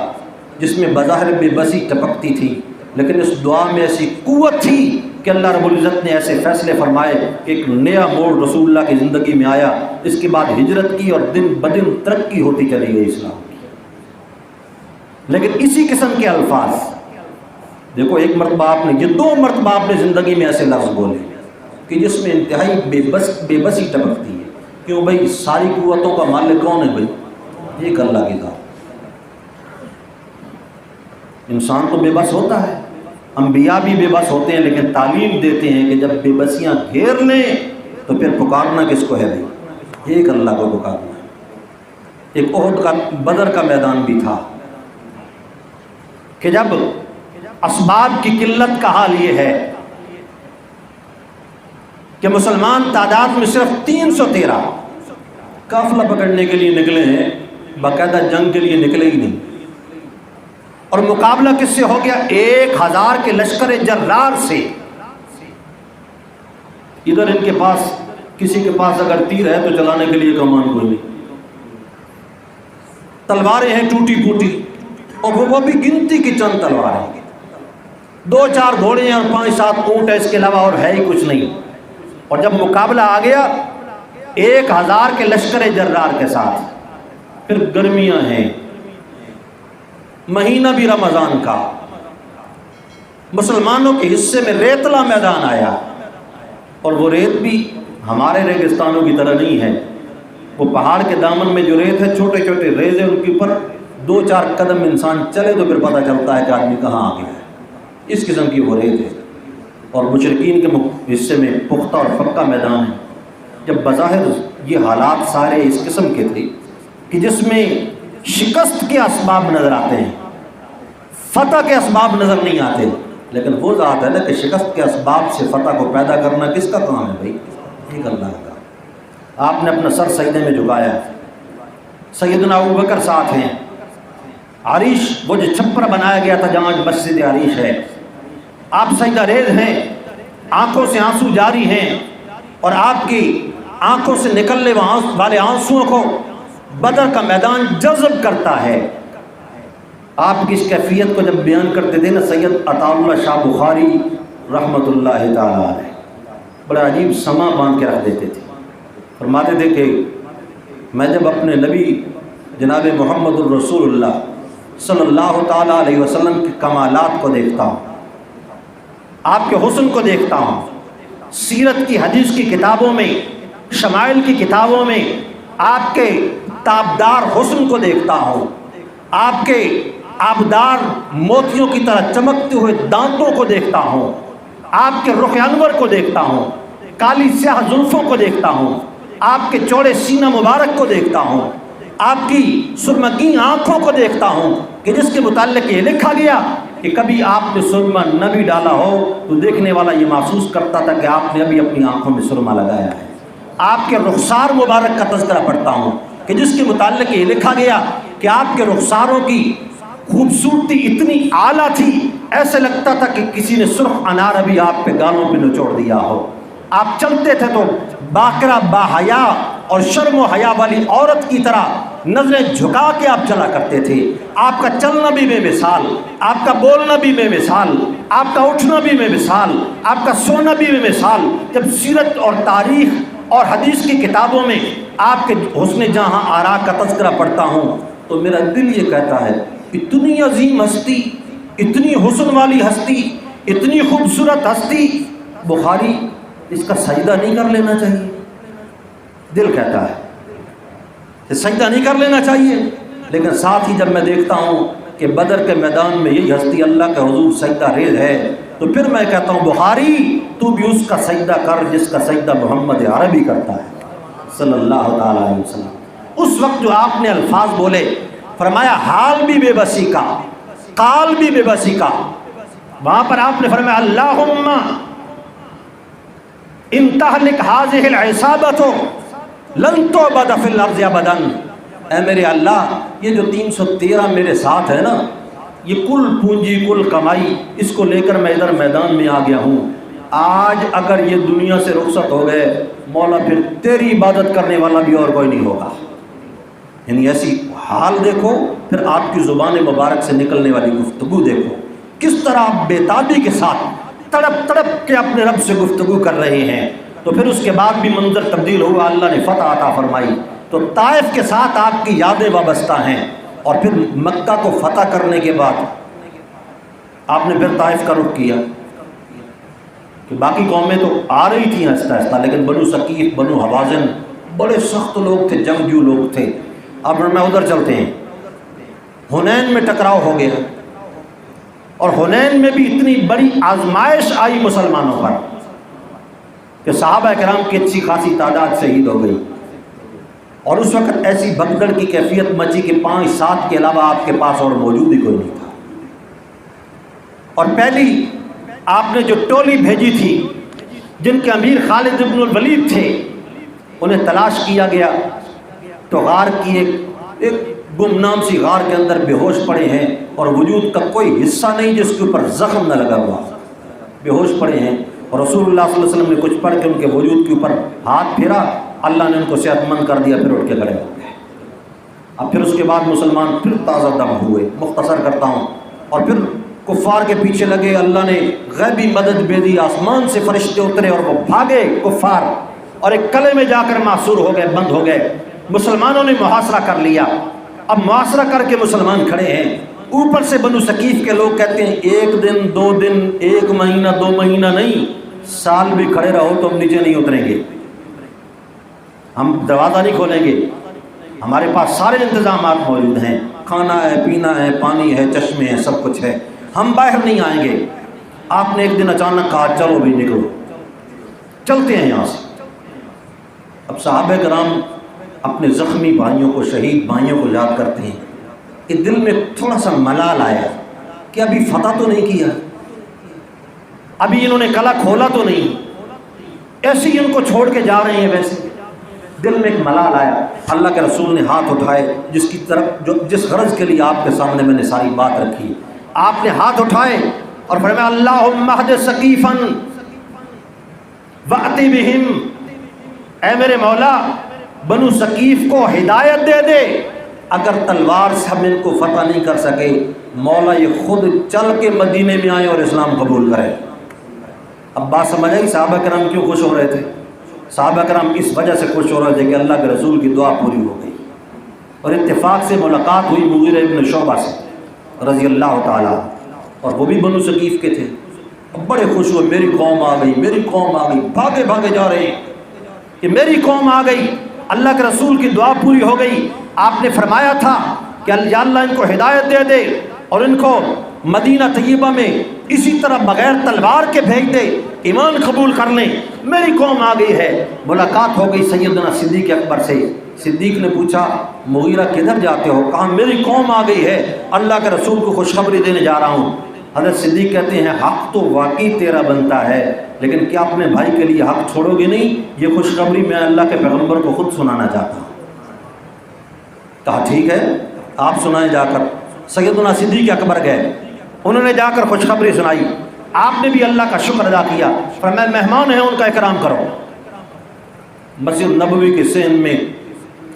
A: جس میں بظاہر بے بسی ٹپکتی تھی، لیکن اس دعا میں ایسی قوت تھی کہ اللہ رب العزت نے ایسے فیصلے فرمائے کہ ایک نیا موڑ رسول اللہ کی زندگی میں آیا۔ اس کے بعد ہجرت کی اور دن بدن ترقی ہوتی چلی گئی اسلام کی۔ لیکن اسی قسم کے الفاظ دیکھو، ایک مرتبہ آپ نے، یہ 2 مرتبہ آپ نے زندگی میں ایسے لفظ بولے کہ جس میں انتہائی بے بسی ٹپکتی ہے۔ کیوں بھائی؟ ساری قوتوں کا مالک کون ہے بھائی؟ ایک اللہ کی ذات۔ انسان تو بے بس ہوتا ہے، انبیاء بھی بے بس ہوتے ہیں، لیکن تعلیم دیتے ہیں کہ جب بے بسیاں گھیر لیں تو پھر پکارنا کس کو ہے بھائی؟ ایک اللہ کو پکارنا ہے۔ ایک احد کا، بدر کا میدان بھی تھا کہ جب اسباب کی قلت کا حال یہ ہے کہ مسلمان تعداد میں صرف 313 قافلہ پکڑنے کے لیے نکلے ہیں، باقاعدہ جنگ کے لیے نکلے ہی نہیں، اور مقابلہ کس سے ہو گیا؟ 1000 کے لشکر جرار سے۔ ادھر ان کے پاس، کسی کے پاس اگر تیر ہے تو چلانے کے لیے کمان کوئی نہیں، تلواریں ہیں ٹوٹی پھوٹی، اور وہ بھی گنتی کی چند تلواریں، 2-4 گھوڑے ہیں اور 5-7 اونٹ ہے، اس کے علاوہ اور ہے ہی کچھ نہیں۔ اور جب مقابلہ آ گیا 1000 کے لشکر جرار کے ساتھ، پھر گرمیاں ہیں، مہینہ بھی رمضان کا، مسلمانوں کے حصے میں ریتلا میدان آیا، اور وہ ریت بھی ہمارے ریگستانوں کی طرح نہیں ہے، وہ پہاڑ کے دامن میں جو ریت ہے، چھوٹے چھوٹے ریز ہیں، ان کے اوپر 2-4 قدم انسان چلے تو پھر پتہ چلتا ہے کہ آدمی کہاں آ گیا ہے، اس قسم کی وہ ریت ہے۔ اور مشرکین کے حصے میں پختہ اور پکا میدان ہے۔ جب بظاہر یہ حالات سارے اس قسم کے تھے کہ جس میں شکست کے اسباب نظر آتے ہیں، فتح کے اسباب نظر نہیں آتے، لیکن وہ ذات ہے نا کہ شکست کے اسباب سے فتح کو پیدا کرنا کس کا کام ہے بھائی؟ ایک اللہ کا۔ آپ نے اپنا سر سجدے میں جھکایا، سیدنا ابوبکر ساتھ ہیں، عریش وہ جو چھپر بنایا گیا تھا جہاں مسجد عریش ہے، آپ سجدہ ریز ہیں، آنکھوں سے آنسو جاری ہیں، اور آپ کی آنکھوں سے نکلنے والے آنسوؤں کو بدر کا میدان جذب کرتا ہے۔ آپ کی اس کیفیت کو جب بیان کرتے تھے نا سید عطا اللہ شاہ بخاری رحمۃ اللہ تعالیٰ علیہ، بڑا عجیب سما باندھ کے رکھ دیتے تھے۔ فرماتے تھے کہ میں جب اپنے نبی جناب محمد الرسول اللہ صلی اللہ تعالیٰ علیہ وسلم کے کمالات کو دیکھتا ہوں، آپ کے حسن کو دیکھتا ہوں، سیرت کی حدیث کی کتابوں میں، شمائل کی کتابوں میں آپ کے تابدار حسن کو دیکھتا ہوں، آپ کے آبدار موتیوں کی طرح چمکتے ہوئے دانتوں کو دیکھتا ہوں، آپ کے رخ انور کو دیکھتا ہوں، کالی سیاہ زلفوں کو دیکھتا ہوں، آپ کے چوڑے سینہ مبارک کو دیکھتا ہوں، آپ کی سرمگی آنکھوں کو دیکھتا ہوں کہ جس کے متعلق یہ لکھا گیا کہ کبھی آپ نے سرما نہ بھی ڈالا ہو تو دیکھنے والا یہ محسوس کرتا تھا کہ آپ نے ابھی اپنی آنکھوں میں سرما لگایا ہے۔ آپ کے رخسار مبارک کا تذکرہ پڑھتا ہوں کہ جس کے متعلق یہ لکھا گیا کہ آپ کے رخساروں کی خوبصورتی اتنی اعلیٰ تھی، ایسے لگتا تھا کہ کسی نے سرخ انار ابھی آپ پہ گالوں پہ نچوڑ دیا ہو۔ آپ چلتے تھے تو باقرہ باحیا اور شرم و حیا والی عورت کی طرح نظریں جھکا کے آپ چلا کرتے تھے۔ آپ کا چلنا بھی بے مثال، آپ کا بولنا بھی بے مثال، آپ کا اٹھنا بھی بے مثال، آپ کا سونا بھی بے مثال۔ جب سیرت اور تاریخ اور حدیث کی کتابوں میں آپ کے حسن جہاں آرا کا تذکرہ پڑھتا ہوں تو میرا دل یہ کہتا ہے اتنی عظیم ہستی، اتنی حسن والی ہستی، اتنی خوبصورت ہستی، بخاری اس کا سجدہ نہیں کر لینا چاہیے؟ دل کہتا ہے کہ سجدہ نہیں کر لینا چاہیے، لیکن ساتھ ہی جب میں دیکھتا ہوں کہ بدر کے میدان میں یہی ہستی اللہ کے حضور سجدہ ریز ہے تو پھر میں کہتا ہوں بخاری تو بھی اس کا سجدہ کر جس کا سجدہ محمد عربی کرتا ہے صلی اللہ تعالیٰ علیہ وسلم۔ اس وقت جو آپ نے الفاظ بولے، فرمایا حال بھی بے بسی کا، قال بھی بے بسی کا، وہاں پر آپ نے فرمایا اللہم ان تہلک ہذہ العصابۃ لن تعبد فی الارض ابدا، اے میرے اللہ یہ جو 313 میرے ساتھ ہے نا، یہ کل پونجی کل کمائی اس کو لے کر میں ادھر میدان میں آ گیا ہوں، آج اگر یہ دنیا سے رخصت ہو گئے مولا پھر تیری عبادت کرنے والا بھی اور کوئی نہیں ہوگا۔ یعنی ایسی حال دیکھو، پھر آپ کی زبان مبارک سے نکلنے والی گفتگو دیکھو، کس طرح آپ بے تابی کے ساتھ تڑپ تڑپ کے اپنے رب سے گفتگو کر رہے ہیں۔ تو پھر اس کے بعد بھی منظر تبدیل ہوا، اللہ نے فتح عطا فرمائی، تو طائف کے ساتھ آپ کی یادیں وابستہ ہیں، اور پھر مکہ کو فتح کرنے کے بعد آپ نے پھر طائف کا رخ کیا کہ باقی قومیں تو آ رہی تھیں آہستہ آہستہ، لیکن بنو ثقیف بنو حوازن بڑے سخت لوگ تھے، جنگجو لوگ تھے۔ اب میں ادھر چلتے ہیں، حنین میں ٹکراؤ ہو گیا، اور حنین میں بھی اتنی بڑی آزمائش آئی مسلمانوں پر کہ صحابہ کرام کی اچھی خاصی تعداد شہید ہو گئی، اور اس وقت ایسی بھگدڑ کی کیفیت مچی کہ 5-7 کے علاوہ آپ کے پاس اور موجود ہی کوئی نہیں تھا۔ اور پہلی آپ نے جو ٹولی بھیجی تھی جن کے امیر خالد بن الولید تھے، انہیں تلاش کیا گیا تو غار کی ایک گمنام سی غار کے اندر بے ہوش پڑے ہیں، اور وجود کا کوئی حصہ نہیں جس کے اوپر زخم نہ لگا ہوا، بے ہوش پڑے ہیں، اور رسول اللہ صلی اللہ علیہ وسلم نے کچھ پڑھ کے ان کے وجود کے اوپر ہاتھ پھیرا، اللہ نے ان کو صحت مند کر دیا، پھر اٹھ کے کھڑے ہو گئے۔ اب پھر اس کے بعد مسلمان پھر تازہ دم ہوئے۔ مختصر کرتا ہوں، اور پھر کفار کے پیچھے لگے، اللہ نے غیبی مدد بھیجی، آسمان سے فرشتے اترے اور وہ بھاگے کفار، اور ایک قلعے میں جا کر محصور ہو گئے، بند ہو گئے۔ مسلمانوں نے محاصرہ کر لیا۔ اب محاصرہ کر کے مسلمان کھڑے ہیں، اوپر سے بنو ثقیف کے لوگ کہتے ہیں 1 دن 2 دن 1 مہینہ 2 مہینہ نہیں، سال بھی کھڑے رہو تو ہم نیچے نہیں اتریں گے، ہم دروازہ نہیں کھولیں گے، ہمارے پاس سارے انتظامات موجود ہیں، کھانا ہے، پینا ہے، پانی ہے، چشمے ہیں، سب کچھ ہے، ہم باہر نہیں آئیں گے۔ آپ نے ایک دن اچانک کہا چلو بھی نکلو، چلتے ہیں یہاں سے۔ اب صحابہ کرام اپنے زخمی بھائیوں کو، شہید بھائیوں کو یاد کرتے ہیں کہ دل میں تھوڑا سا ملال آیا کہ ابھی فتح تو نہیں کیا، ابھی انہوں نے قلعہ کھولا تو نہیں، ایسے ہی ان کو چھوڑ کے جا رہے ہیں۔ ویسے دل میں ایک ملال آیا۔ اللہ کے رسول نے ہاتھ اٹھائے، جس غرض کے لیے آپ کے سامنے میں نے ساری بات رکھی، آپ نے ہاتھ اٹھائے اور فرمایا اللہم اہد ثقیفا وأتی بہم، اے میرے مولا بنو ثقیف کو ہدایت دے دے، اگر تلوار سے ہم ان کو فتح نہیں کر سکے، مولا یہ خود چل کے مدینے میں آئے اور اسلام قبول کرے۔ اب بات سمجھ آئی صحابہ کرام کیوں خوش ہو رہے تھے؟ صحابہ کرام اس وجہ سے خوش ہو رہے تھے کہ اللہ کے رسول کی دعا پوری ہو گئی، اور اتفاق سے ملاقات ہوئی مغیرہ ابن شعبہ سے رضی اللہ تعالیٰ، اور وہ بھی بنو ثقیف کے تھے۔ اب بڑے خوش ہوئے، میری قوم آ گئی، میری قوم آ گئی، بھاگے بھاگے جا رہے ہیں کہ میری قوم آ گئی، اللہ کے رسول کی دعا پوری ہو گئی۔ آپ نے فرمایا تھا کہ یا اللہ ان کو ہدایت دے دے اور ان کو مدینہ طیبہ میں اسی طرح بغیر تلوار کے بھیج دے، ایمان قبول کر لیں، میری قوم آ گئی ہے۔ ملاقات ہو گئی سیدنا صدیق اکبر سے۔ صدیق نے پوچھا مغیرہ کدھر جاتے ہو؟ کہا میری قوم آ گئی ہے، اللہ کے رسول کو خوشخبری دینے جا رہا ہوں۔ حضرت صدیق کہتے ہیں حق تو واقعی تیرا بنتا ہے، لیکن کیا اپنے بھائی کے لیے حق چھوڑو گے نہیں؟ یہ خوشخبری میں اللہ کے پیغمبر کو خود سنانا چاہتا ہوں۔ کہا ٹھیک ہے آپ سنائیں جا کر۔ سیدنا صدیق اکبر گئے، انہوں نے جا کر خوشخبری سنائی۔ آپ نے بھی اللہ کا شکر ادا کیا، فرمایا مہمان ہیں ان کا اکرام کرو۔ مسجد نبوی کے صحن میں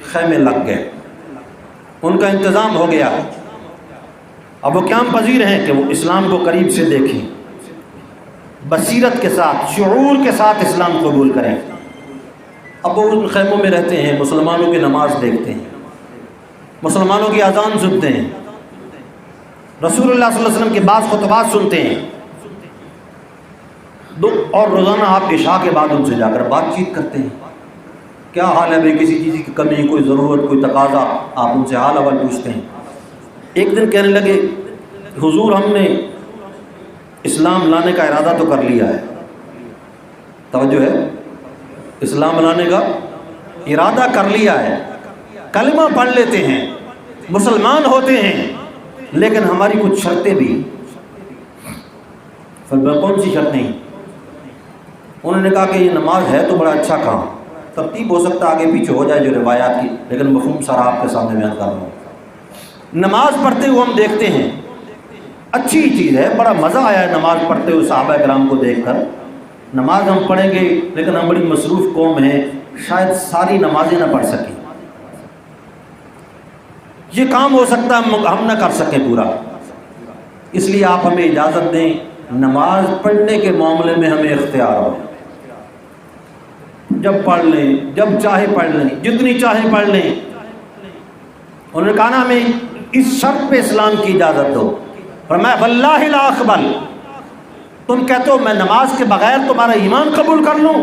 A: خیمے لگ گئے، ان کا انتظام ہو گیا۔ اب وہ قیام پذیر ہیں کہ وہ اسلام کو قریب سے دیکھیں، بصیرت کے ساتھ، شعور کے ساتھ اسلام قبول کریں۔ اب وہ ان خیموں میں رہتے ہیں، مسلمانوں کی نماز دیکھتے ہیں، مسلمانوں کی اذان سنتے ہیں، رسول اللہ صلی اللہ علیہ وسلم کے بعض خطبات سنتے ہیں، اور روزانہ آپ عشاء کے بعد ان سے جا کر بات چیت کرتے ہیں، کیا حال ہے بھائی، کسی چیز کی کمی، کوئی ضرورت، کوئی تقاضا، آپ ان سے حال اول پوچھتے ہیں۔ ایک دن کہنے لگے حضور ہم نے اسلام لانے کا ارادہ تو کر لیا ہے، توجہ ہے، اسلام لانے کا ارادہ کر لیا ہے، کلمہ پڑھ لیتے ہیں، مسلمان ہوتے ہیں، لیکن ہماری کچھ شرطیں بھی۔ فرمایا کون سی شرطیں؟ انہوں نے کہا کہ یہ نماز ہے تو بڑا اچھا کام، ترتیب ہو سکتا ہے آگے پیچھے ہو جائے جو روایات کی، لیکن مفہوم سارا آپ کے سامنے بیان کر رہا ہوں۔ نماز پڑھتے ہوئے ہم دیکھتے ہیں، اچھی چیز ہے، بڑا مزہ آیا ہے نماز پڑھتے ہوئے صحابہ کرام کو دیکھ کر۔ نماز ہم پڑھیں گے لیکن ہم بڑی مصروف قوم ہیں، شاید ساری نمازیں نہ پڑھ سکیں، یہ کام ہو سکتا ہے ہم نہ کر سکیں پورا، اس لیے آپ ہمیں اجازت دیں نماز پڑھنے کے معاملے میں ہمیں اختیار ہو، جب پڑھ لیں، جب چاہے پڑھ لیں، جتنی چاہے پڑھ لیں۔ انہوں نے کہا نا ہمیں اس شرط پہ اسلام کی اجازت دو، فرمایا واللہ لا اقبل، تم کہتے ہو میں نماز کے بغیر تمہارا ایمان قبول کر لوں،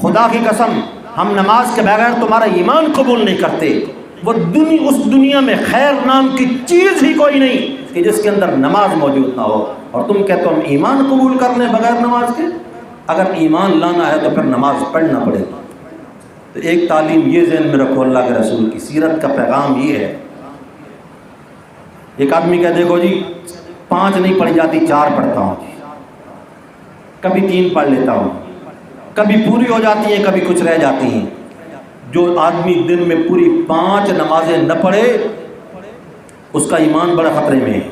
A: خدا کی قسم ہم نماز کے بغیر تمہارا ایمان قبول نہیں کرتے۔ وہ اس دنیا میں خیر نام کی چیز ہی کوئی نہیں کہ جس کے اندر نماز موجود نہ ہو، اور تم کہتے ہو ہم ایمان قبول کر لیں بغیر نماز کے؟ اگر ایمان لانا ہے تو پھر نماز پڑھنا پڑے گا۔ تو ایک تعلیم یہ ذہن میں رکھو، اللہ کے رسول کی سیرت کا پیغام یہ ہے۔ ایک آدمی کہہ دیکھو جی 5 نہیں پڑھی جاتی 4 پڑھتا ہوں، کبھی 3 پڑھ لیتا ہوں، کبھی پوری ہو جاتی ہیں کبھی کچھ رہ جاتی ہیں۔ جو آدمی دن میں پوری 5 نمازیں نہ پڑھے اس کا ایمان بڑا خطرے میں ہے۔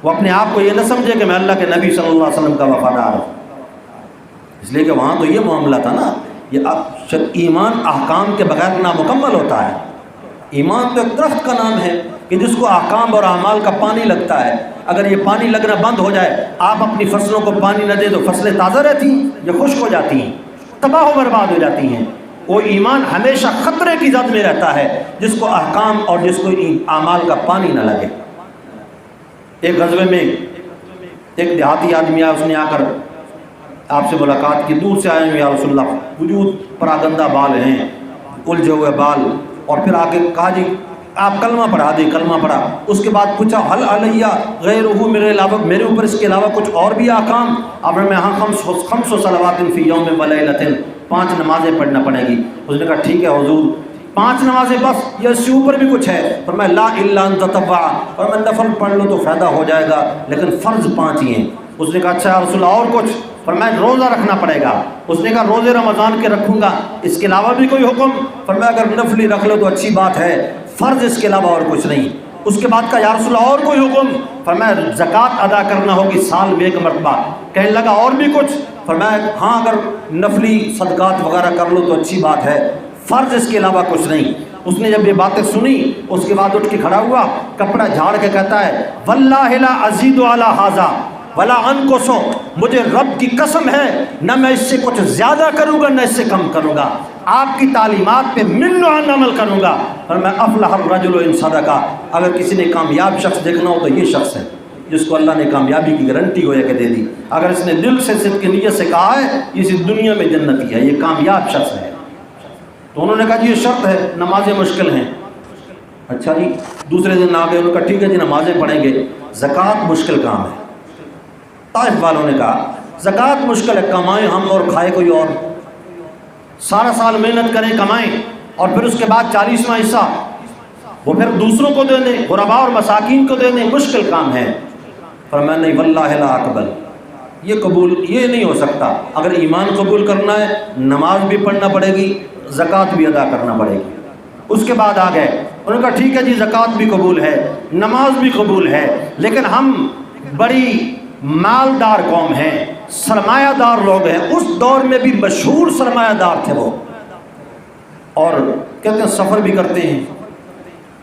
A: وہ اپنے آپ کو یہ نہ سمجھے کہ میں اللہ کے نبی صلی اللہ علیہ وسلم کا وفادار ہوں، اس لیے کہ وہاں تو یہ معاملہ تھا نا، یہ ایمان احکام کے بغیر نامکمل ہوتا ہے۔ ایمان تو ایک درخت کا نام ہے کہ جس کو احکام اور اعمال کا پانی لگتا ہے، اگر یہ پانی لگنا بند ہو جائے، آپ اپنی فصلوں کو پانی نہ دیں تو فصلیں تازہ رہتی ہیں یا خشک ہو جاتی ہیں، تباہ و برباد ہو جاتی ہیں۔ وہ ایمان ہمیشہ خطرے کی زد میں رہتا ہے جس کو احکام اور جس کو اعمال کا پانی نہ لگے۔ ایک غزوے میں ایک دیہاتی آدمی آیا، اس نے آ کر آپ سے ملاقات کی، دور سے آئے ہیں یا رسول اللہ، وجود پراگندہ بال ہیں، الجھے ہوئے بال، اور پھر آ کے کہا جی آپ کلمہ پڑھا دیں، کلمہ پڑھا، اس کے بعد پوچھا حل علیہ غیرہ، میرے علاوہ، میرے اوپر اس کے علاوہ کچھ اور بھی احکام؟ آپ نے ہاں، خمس صلوات فی یوم و لیلۃ، 5 نمازیں پڑھنا پڑے گی۔ اس نے کہا ٹھیک ہے حضور 5 نمازیں بس، یا اس سے اوپر بھی کچھ ہے؟ فرمایا لا الا ان تطوع، فرمایا نفل پڑھ لو تو فائدہ ہو جائے گا، لیکن فرض 5 ہی ہیں۔ اس نے کہا اچھا یا رسول اللہ اور کچھ؟ فرمایا روزہ رکھنا پڑے گا۔ اس نے کہا روزے رمضان کے رکھوں گا، اس کے علاوہ بھی کوئی حکم؟ فرمایا اگر نفلی رکھ لو تو اچھی بات ہے، فرض اس کے علاوہ اور کچھ نہیں۔ اس کے بعد کہا یا رسول اللہ اور کوئی حکم؟ فرمایا زکوٰۃ ادا کرنا ہوگی سال میں 1 مرتبہ۔ کہنے لگا اور بھی کچھ؟ فرمایا ہاں اگر نفلی صدقات وغیرہ کر لو تو اچھی بات ہے، فرض اس کے علاوہ کچھ نہیں۔ اس نے جب یہ باتیں سنی اس کے بعد اٹھ کے کھڑا ہوا، کپڑا جھاڑ کے کہتا ہے واللہ لا ازید علی ھذا ولا انقص، مجھے رب کی قسم ہے نہ میں اس سے کچھ زیادہ کروں گا نہ اس سے کم کروں گا، آپ کی تعلیمات پہ من عن عمل کروں گا۔ فرمایا افلح الرجل ان صدق، اگر کسی نے کامیاب شخص دیکھنا ہو تو یہ شخص ہے جس کو اللہ نے کامیابی کی گارنٹی ہو کے دے دی۔ اگر اس نے دل سے صدق نیت سے کہا ہے اسی دنیا میں جنتی ہے، یہ کامیاب شخص ہے۔ تو انہوں نے کہا جی یہ شرط ہے، نمازیں مشکل ہیں۔ اچھا جی، دوسرے دن آ گئے، انہوں نے کہا ٹھیک ہے جی نمازیں پڑھیں گے، زکوٰۃ مشکل کام ہے۔ طائف والوں نے کہا زکوٰۃ مشکل ہے، کمائیں ہم اور کھائے کوئی اور، سارا سال محنت کریں کمائیں اور پھر اس کے بعد 40واں حصہ وہ پھر دوسروں کو دے دیں، غرباء اور مساکین کو دے دیں، مشکل کام ہے۔ فرمایا نہیں واللہ لا اقبل، یہ قبول یہ نہیں ہو سکتا۔ اگر ایمان قبول کرنا ہے نماز بھی پڑھنا پڑے گی، زکوٰۃ بھی ادا کرنا پڑے گی۔ اس کے بعد آ گئے، انہوں نے کہا ٹھیک ہے جی زکوٰۃ بھی قبول ہے، نماز بھی قبول ہے، لیکن ہم بڑی مالدار قوم ہیں، سرمایہ دار لوگ ہیں، اس دور میں بھی مشہور سرمایہ دار تھے وہ، اور کہتے ہیں سفر بھی کرتے ہیں،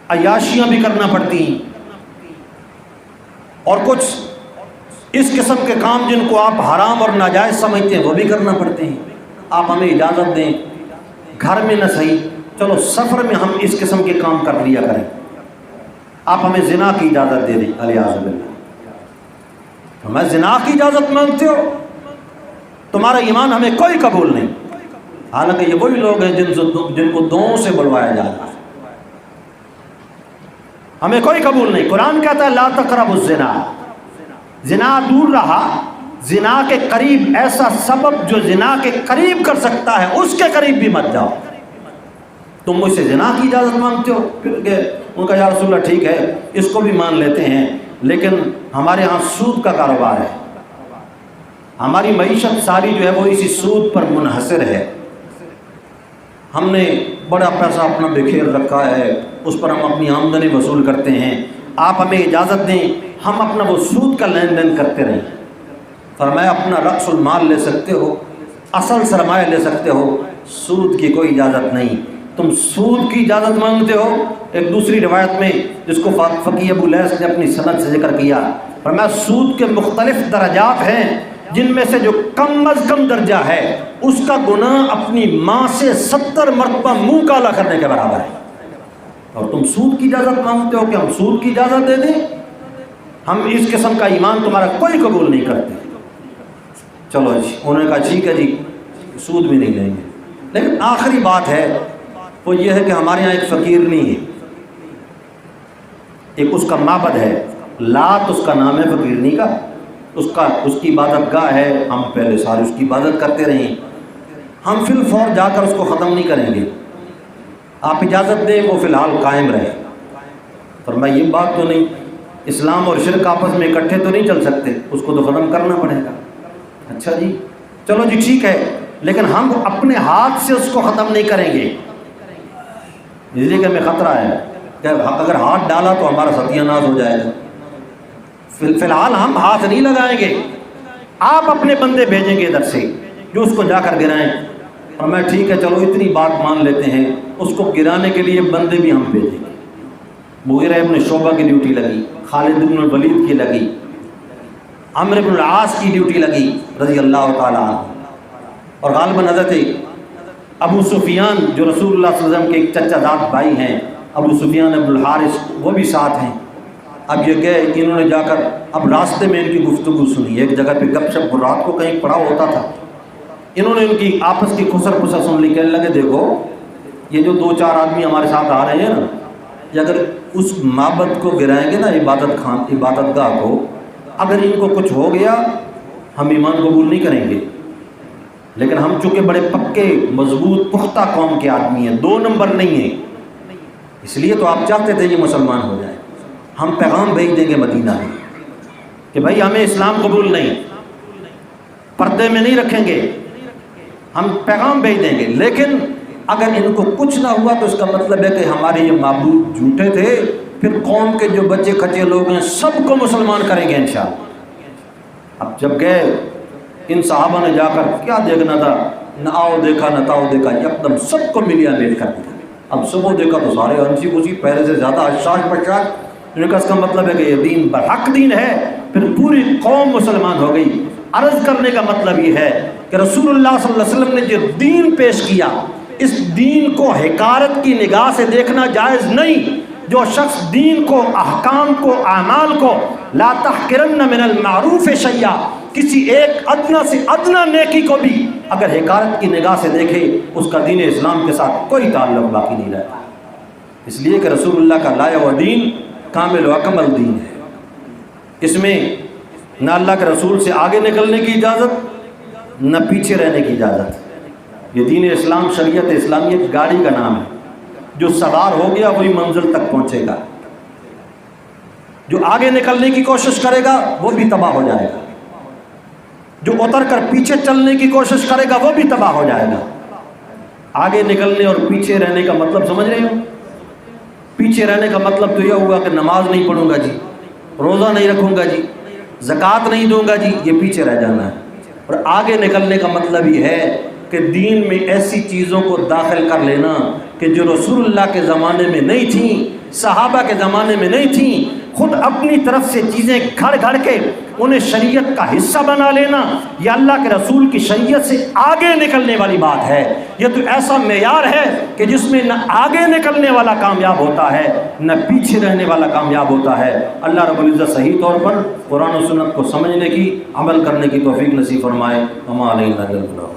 A: عیاشیاں بھی کرنا پڑتی ہیں، اور کچھ اس قسم کے کام جن کو آپ حرام اور ناجائز سمجھتے ہیں وہ بھی کرنا پڑتے ہیں۔ آپ ہمیں اجازت دیں، گھر میں نہ صحیح، چلو سفر میں ہم اس قسم کے کام کر لیا کریں، آپ ہمیں زنا کی اجازت دے دیں، الیاذ باللہ۔ ہمیں زنا کی اجازت مانگتے ہو؟ تمہارا ایمان ہمیں کوئی قبول نہیں۔ حالانکہ یہ وہی لوگ ہیں جن کو دعاؤں سے بلوایا جا رہا ہے، ہمیں کوئی قبول نہیں۔ قرآن کہتا ہے لا تقربوا الزنا، زنا دور رہا، زنا کے قریب، ایسا سبب جو زنا کے قریب کر سکتا ہے اس کے قریب بھی مت جاؤ۔ تم مجھ سے زنا کی اجازت مانگتے ہو؟ پھر کہ ان کا یا رسول اللہ ٹھیک ہے اس کو بھی مان لیتے ہیں، لیکن ہمارے ہاں سود کا کاروبار ہے، ہماری معیشت ساری جو ہے وہ اسی سود پر منحصر ہے، ہم نے بڑا پیسہ اپنا بکھیر رکھا ہے، اس پر ہم اپنی آمدنی وصول کرتے ہیں، آپ ہمیں اجازت دیں ہم اپنا وہ سود کا لین دین کرتے رہیں۔ فرمایا اپنا رأس المال لے سکتے ہو، اصل سرمایہ لے سکتے ہو، سود کی کوئی اجازت نہیں۔ تم سود کی اجازت مانگتے ہو۔ ایک دوسری روایت میں جس کو فقیہ ابو لیث نے اپنی سند سے ذکر کیا، فرمایا سود کے مختلف درجات ہیں، جن میں سے جو کم از کم درجہ ہے اس کا گناہ اپنی ماں سے 70 مرتبہ منہ کالا کرنے کے برابر ہے، اور تم سود کی اجازت مانگتے ہو کہ ہم سود کی اجازت دے دیں؟ ہم اس قسم کا ایمان تمہارا کوئی قبول نہیں کرتے۔ چلو جی، انہوں نے کہا ٹھیک ہے جی سود بھی نہیں لیں گے۔ لیکن آخری بات ہے وہ یہ ہے کہ ہمارے یہاں ایک فقیرنی ہے، ایک اس کا معبد ہے، لات اس کا نام ہے فقیرنی کا، اس کی عبادت گاہ ہے، ہم پہلے سارے اس کی عبادت کرتے رہیں، ہم فی الفور جا کر اس کو ختم نہیں کریں گے، آپ اجازت دیں وہ فی الحال قائم رہے۔ فرمایا یہ بات تو نہیں، اسلام اور شرک آپس میں اکٹھے تو نہیں چل سکتے، اس کو تو ختم کرنا پڑے گا۔ اچھا جی چلو جی ٹھیک ہے، لیکن ہم اپنے ہاتھ سے اس کو ختم نہیں کریں گے، اس لیے کہ ہمیں خطرہ ہے کہ اگر ہاتھ ڈالا تو ہمارا ستیہ ناش ہو جائے گا۔ فی الحال ہم ہاتھ نہیں لگائیں گے، آپ اپنے بندے بھیجیں گے ادھر سے جو اس کو جا کر گرائیں۔ اور میں ٹھیک ہے چلو اتنی بات مان لیتے ہیں، اس کو گرانے کے لیے بندے بھی ہم بھیجیں گے۔ مغیرہ ابن شعبہ کی ڈیوٹی لگی، خالد بن الولید کی لگی، عمرو بن العاص کی ڈیوٹی لگی رضی اللہ تعالیٰ عنہ، اور غالباً حضرت ابو سفیان جو رسول اللہ صلی اللہ علیہ وسلم کے ایک چچا زاد بھائی ہیں، ابو سفیان ابن الحارث، وہ بھی ساتھ ہیں۔ اب یہ گئے، انہوں نے جا کر اب راستے میں ان کی گفتگو سنی، ایک جگہ پہ گپ شپ رات کو کہیں پڑا ہوتا تھا، انہوں نے ان کی آپس کی خسر پسر سن لی، کہنے لگے دیکھو یہ جو 2-4 آدمی ہمارے ساتھ آ رہے ہیں نا، کہ اگر اس معبد کو گرائیں گے نا، عبادت گاہ کو، اگر ان کو کچھ ہو گیا ہم ایمان قبول نہیں کریں گے۔ لیکن ہم چونکہ بڑے پکے مضبوط پختہ قوم کے آدمی ہیں، 2 نمبر نہیں ہیں، اس لیے تو آپ چاہتے تھے یہ مسلمان ہو جائیں۔ ہم پیغام بھیج دیں گے مدینہ میں کہ بھائی ہمیں اسلام قبول نہیں، پردے میں نہیں رکھیں گے، ہم پیغام بھیج دیں گے۔ لیکن اگر ان کو کچھ نہ ہوا تو اس کا مطلب ہے کہ ہمارے یہ معبود جھوٹے تھے، پھر قوم کے جو بچے کچے لوگ ہیں سب کو مسلمان کریں گے انشاءاللہ۔ اب جب گئے ان صحابہ نے جا کر کیا دیکھنا تھا، نہ آؤ دیکھا نہ تاؤ دیکھا، یکدم سب کو ملیا میٹ کر دیا۔ اب صبح دیکھا تو سارے ہنسی خوشی، پہلے سے زیادہ حشاش بشاش۔ ان کا اس کا مطلب ہے کہ یہ دین برحق دین ہے، پھر پوری قوم مسلمان ہو گئی۔ عرض کرنے کا مطلب یہ ہے کہ رسول اللہ صلی اللہ علیہ وسلم نے جو دین پیش کیا، اس دین کو حقارت کی نگاہ سے دیکھنا جائز نہیں۔ جو شخص دین کو، احکام کو، اعمال کو، لا تحقرن من المعروف شیئا، کسی ایک ادنا سے ادنا نیکی کو بھی اگر حقارت کی نگاہ سے دیکھے، اس کا دین اسلام کے ساتھ کوئی تعلق باقی نہیں رہتا۔ اس لیے کہ رسول اللہ کا لایا ہوا دین کامل و اکمل دین ہے، اس میں نہ اللہ کے رسول سے آگے نکلنے کی اجازت نہ پیچھے رہنے کی اجازت۔ یہ دین اسلام، شریعت اسلامی ایک گاڑی کا نام ہے، جو سوار ہو گیا وہی منزل تک پہنچے گا، جو آگے نکلنے کی کوشش کرے گا وہ بھی تباہ ہو جائے گا، جو اتر کر پیچھے چلنے کی کوشش کرے گا وہ بھی تباہ ہو جائے گا۔ آگے نکلنے اور پیچھے رہنے کا مطلب سمجھ رہے ہو؟ پیچھے رہنے کا مطلب تو یہ ہوا کہ نماز نہیں پڑھوں گا جی، روزہ نہیں رکھوں گا جی، زکوٰۃ نہیں دوں گا جی، یہ پیچھے رہ جانا ہے۔ اور آگے نکلنے کا مطلب یہ ہے کہ دین میں ایسی چیزوں کو داخل کر لینا کہ جو رسول اللہ کے زمانے میں نہیں تھیں، صحابہ کے زمانے میں نہیں تھیں، خود اپنی طرف سے چیزیں گھڑ گھڑ کے انہیں شریعت کا حصہ بنا لینا، یہ اللہ کے رسول کی شریعت سے آگے نکلنے والی بات ہے۔ یہ تو ایسا معیار ہے کہ جس میں نہ آگے نکلنے والا کامیاب ہوتا ہے نہ پیچھے رہنے والا کامیاب ہوتا ہے۔ اللہ رب العزت صحیح طور پر قرآن و سنت کو سمجھنے کی، عمل کرنے کی توفیق نصیب فرمائے۔ وما علینا الا البلاغ۔